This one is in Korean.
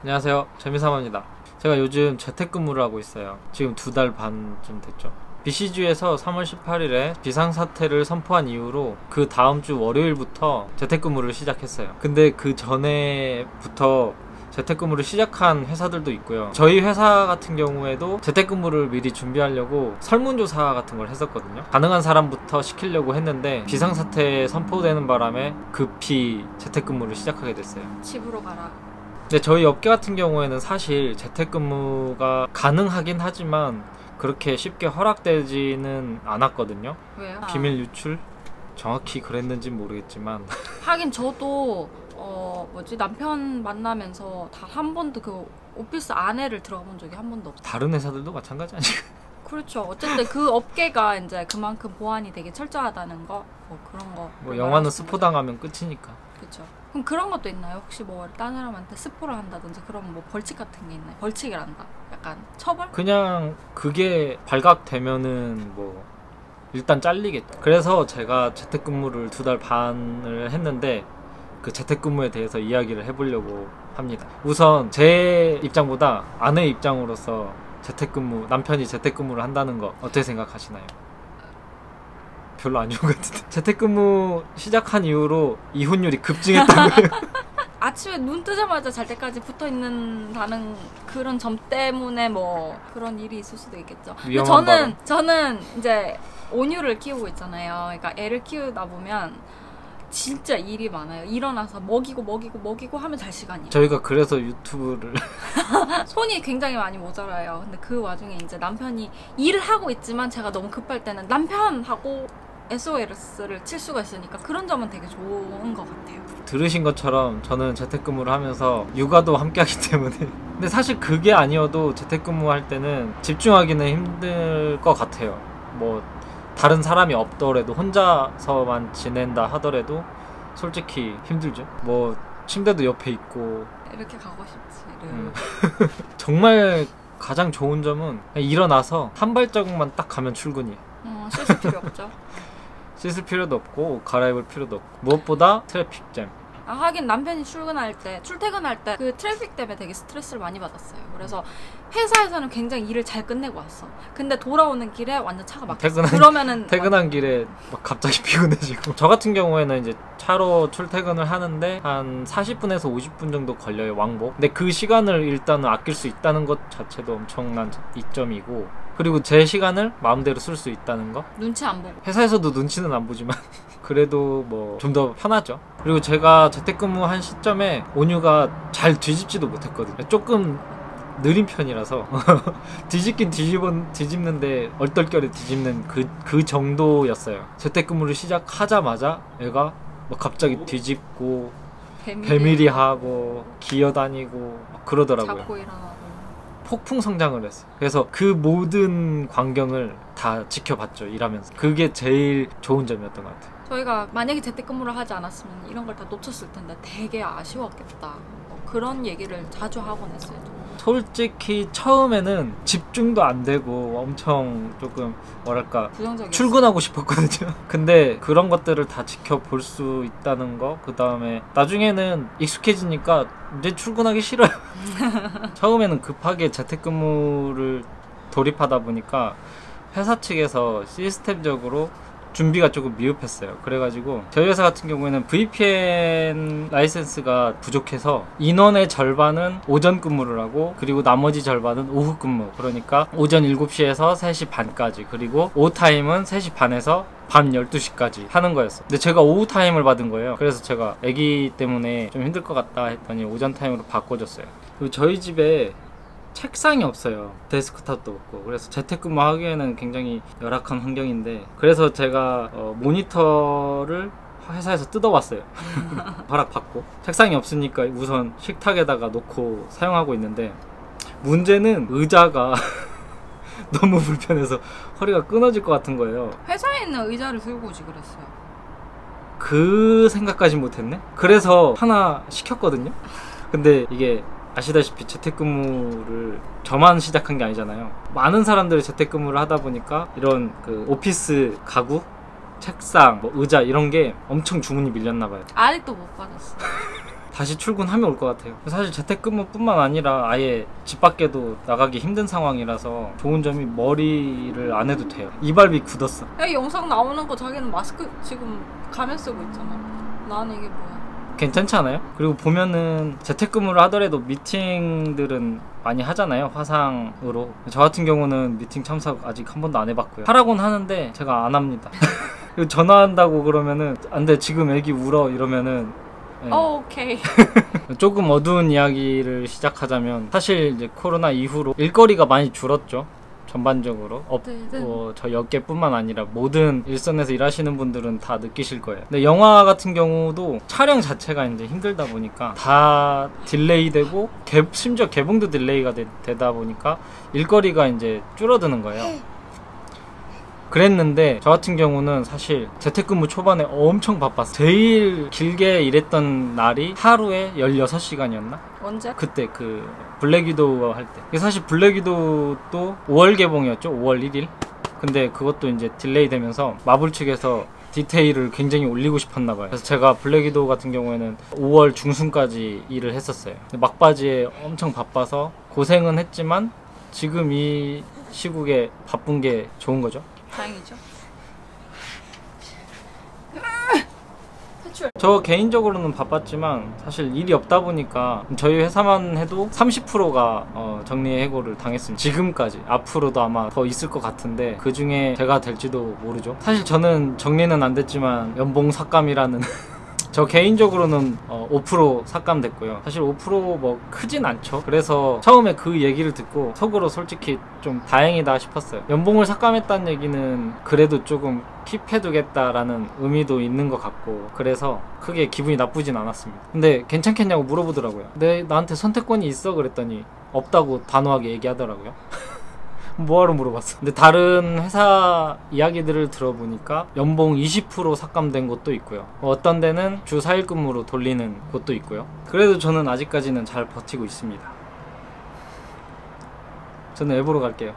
안녕하세요, 재미삼아입니다. 제가 요즘 재택근무를 하고 있어요. 지금 2달 반쯤 됐죠. BC주에서 3월 18일에 비상사태를 선포한 이후로 그 다음 주 월요일부터 재택근무를 시작했어요. 근데 그 전에부터 재택근무를 시작한 회사들도 있고요. 저희 회사 같은 경우에도 재택근무를 미리 준비하려고 설문조사 같은 걸 했었거든요. 가능한 사람부터 시키려고 했는데 비상사태 선포되는 바람에 급히 재택근무를 시작하게 됐어요. 집으로 가라. 근데 저희 업계 같은 경우에는 사실 재택근무가 가능하긴 하지만 그렇게 쉽게 허락되지는 않았거든요. 왜요? 비밀 유출? 정확히 그랬는지는 모르겠지만 하긴 저도 남편 만나면서 단 한 번도 그 오피스 안에를 들어가 본 적이 한 번도 없어요. 다른 회사들도 마찬가지 아니에요? 그렇죠. 어쨌든 그 업계가 이제 그만큼 보안이 되게 철저하다는 거, 그런 거. 뭐 영화는 스포 당하면 끝이니까. 그렇죠. 그럼 그런 것도 있나요? 혹시 뭐 다른 사람한테 스포를 한다든지 그런 뭐 벌칙 같은 게 있나요? 벌칙을 한다. 약간 처벌? 그냥 그게 발각되면은 뭐 일단 잘리겠죠. 그래서 제가 재택근무를 2달 반을 했는데 그 재택근무에 대해서 이야기를 해보려고 합니다. 우선 제 입장보다 아내 입장으로서 남편이 재택근무를 한다는 거 어떻게 생각하시나요? 별로 안 좋은 것 같은데. 재택근무 시작한 이후로 이혼율이 급증했다고요. 아침에 눈 뜨자마자 잘 때까지 붙어 있는다는 그런 점 때문에 뭐 그런 일이 있을 수도 있겠죠. 근데 저는 이제 온유를 키우고 있잖아요. 그러니까 애를 키우다 보면 진짜 일이 많아요. 일어나서 먹이고 하면 잘 시간이에요. 저희가 그래서 유튜브를 손이 굉장히 많이 모자라요. 근데 그 와중에 이제 남편이 일을 하고 있지만 제가 너무 급할 때는 남편하고 SOS를 칠 수가 있으니까 그런 점은 되게 좋은 것 같아요. 들으신 것처럼 저는 재택근무를 하면서 육아도 함께 하기 때문에 근데 사실 그게 아니어도 재택근무할 때는 집중하기는 힘들 것 같아요. 뭐 다른 사람이 없더라도 혼자서만 지낸다 하더라도 솔직히 힘들죠. 뭐 침대도 옆에 있고 이렇게 가고 싶지. 정말 가장 좋은 점은 일어나서 한 발자국만 딱 가면 출근이에요. 씻을 필요 없죠. 씻을 필요도 없고 옷 갈아입을 필요도 없고 무엇보다 트래픽잼. 하긴 남편이 출퇴근할 때 그 트래픽 때문에 되게 스트레스를 많이 받았어요. 그래서 회사에서는 굉장히 일을 잘 끝내고 왔어. 근데 돌아오는 길에 완전 차가 막혔어. 퇴근한 길에 막 갑자기 피곤해지고. 저 같은 경우에는 이제 차로 출퇴근을 하는데 한 40분에서 50분 정도 걸려요, 왕복. 근데 그 시간을 일단은 아낄 수 있다는 것 자체도 엄청난 이점이고, 그리고 제 시간을 마음대로 쓸 수 있다는 거. 눈치 안 보고. 회사에서도 눈치는 안 보지만 그래도 뭐 좀 더 편하죠. 그리고 제가 재택근무한 시점에 온유가 잘 뒤집지도 못했거든요. 조금 느린 편이라서 뒤집는데 얼떨결에 뒤집는 그 정도였어요. 재택근무를 시작하자마자 애가 뭐 갑자기 뒤집고 배밀이 하고 기어다니고 그러더라고요. 자고 일어나고 폭풍 성장을 했어요. 그래서 그 모든 광경을 다 지켜봤죠, 일하면서. 그게 제일 좋은 점이었던 것 같아요. 저희가 만약에 재택근무를 하지 않았으면 이런 걸 다 놓쳤을 텐데 되게 아쉬웠겠다. 그런 얘기를 자주 하곤 했어요. 솔직히 처음에는 집중도 안 되고 엄청 조금 뭐랄까 부정적이었어요. 출근하고 싶었거든요. 근데 그런 것들을 다 지켜볼 수 있다는 거, 그 다음에 나중에는 익숙해지니까 이제 출근하기 싫어요. 처음에는 급하게 재택근무를 돌입하다 보니까 회사 측에서 시스템적으로 준비가 조금 미흡했어요. 그래가지고 저희 회사 같은 경우에는 VPN 라이센스가 부족해서 인원의 절반은 오전 근무를 하고 그리고 나머지 절반은 오후 근무. 그러니까 오전 7시에서 3시 반까지, 그리고 오후 타임은 3시 반에서 밤 12시까지 하는 거였어요. 근데 제가 오후 타임을 받은 거예요. 그래서 제가 아기 때문에 좀 힘들 것 같다 했더니 오전 타임으로 바꿔줬어요. 그리고 저희 집에 책상이 없어요. 데스크탑도 없고. 그래서 재택근무 하기에는 굉장히 열악한 환경인데, 그래서 제가 모니터를 회사에서 뜯어왔어요. 허락받고. 책상이 없으니까 우선 식탁에다가 놓고 사용하고 있는데, 문제는 의자가 너무 불편해서 허리가 끊어질 것 같은 거예요. 회사에 있는 의자를 들고 오지 그랬어요. 그 생각까지 못했네. 그래서 하나 시켰거든요. 근데 이게 아시다시피 재택근무를 저만 시작한 게 아니잖아요. 많은 사람들이 재택근무를 하다 보니까 이런 그 오피스 가구, 책상, 뭐 의자 이런 게 엄청 주문이 밀렸나 봐요. 아직도 못 받았어. 다시 출근하면 올 것 같아요. 사실 재택근무뿐만 아니라 아예 집 밖에도 나가기 힘든 상황이라서 좋은 점이 머리를 안 해도 돼요. 이발비 굳었어. 야, 영상 나오는 거 자기는 마스크 지금 가면 쓰고 있잖아. 나는 이게 뭐야. 괜찮지 않아요? 그리고 보면은 재택근무를 하더라도 미팅들은 많이 하잖아요, 화상으로. 저 같은 경우는 미팅 참석 아직 한 번도 안 해봤고요. 하라고는 하는데 제가 안 합니다. 그리고 전화한다고 그러면은 안 돼, 지금 애기 울어 이러면은 네. 오케이. 조금 어두운 이야기를 시작하자면 사실 이제 코로나 이후로 일거리가 많이 줄었죠. 전반적으로 저 역계뿐만 아니라 모든 일선에서 일하시는 분들은 다 느끼실 거예요. 근데 영화 같은 경우도 촬영 자체가 이제 힘들다 보니까 다 딜레이 되고 심지어 개봉도 딜레이가 되다 보니까 일거리가 이제 줄어드는 거예요. 그랬는데 저 같은 경우는 사실 재택근무 초반에 엄청 바빴어요. 제일 길게 일했던 날이 하루에 16시간이었나? 언제? 그때 그 블랙 위도우 할 때. 사실 블랙 위도우도 5월 개봉이었죠. 5월 1일. 근데 그것도 이제 딜레이 되면서 마블 측에서 디테일을 굉장히 올리고 싶었나 봐요. 그래서 제가 블랙 위도우 같은 경우에는 5월 중순까지 일을 했었어요. 막바지에 엄청 바빠서 고생은 했지만 지금 이 시국에 바쁜 게 좋은 거죠. 다행이죠. 저 개인적으로는 바빴지만 사실 일이 없다 보니까 저희 회사만 해도 30%가 정리해고를 당했습니다. 지금까지. 앞으로도 아마 더 있을 것 같은데 그 중에 제가 될지도 모르죠. 사실 저는 정리는 안 됐지만 연봉 삭감이라는 저 개인적으로는 5% 삭감됐고요. 사실 5% 뭐 크진 않죠. 그래서 처음에 그 얘기를 듣고 속으로 솔직히 좀 다행이다 싶었어요. 연봉을 삭감했다는 얘기는 그래도 조금 킵해두겠다라는 의미도 있는 것 같고, 그래서 크게 기분이 나쁘진 않았습니다. 근데 괜찮겠냐고 물어보더라고요. 나한테 선택권이 있어? 그랬더니 없다고 단호하게 얘기하더라고요. 뭐하러 물어봤어. 근데 다른 회사 이야기들을 들어보니까 연봉 20% 삭감된 곳도 있고요. 어떤 데는 주 4일 근무로 돌리는 곳도 있고요. 그래도 저는 아직까지는 잘 버티고 있습니다. 저는 애 보러 갈게요.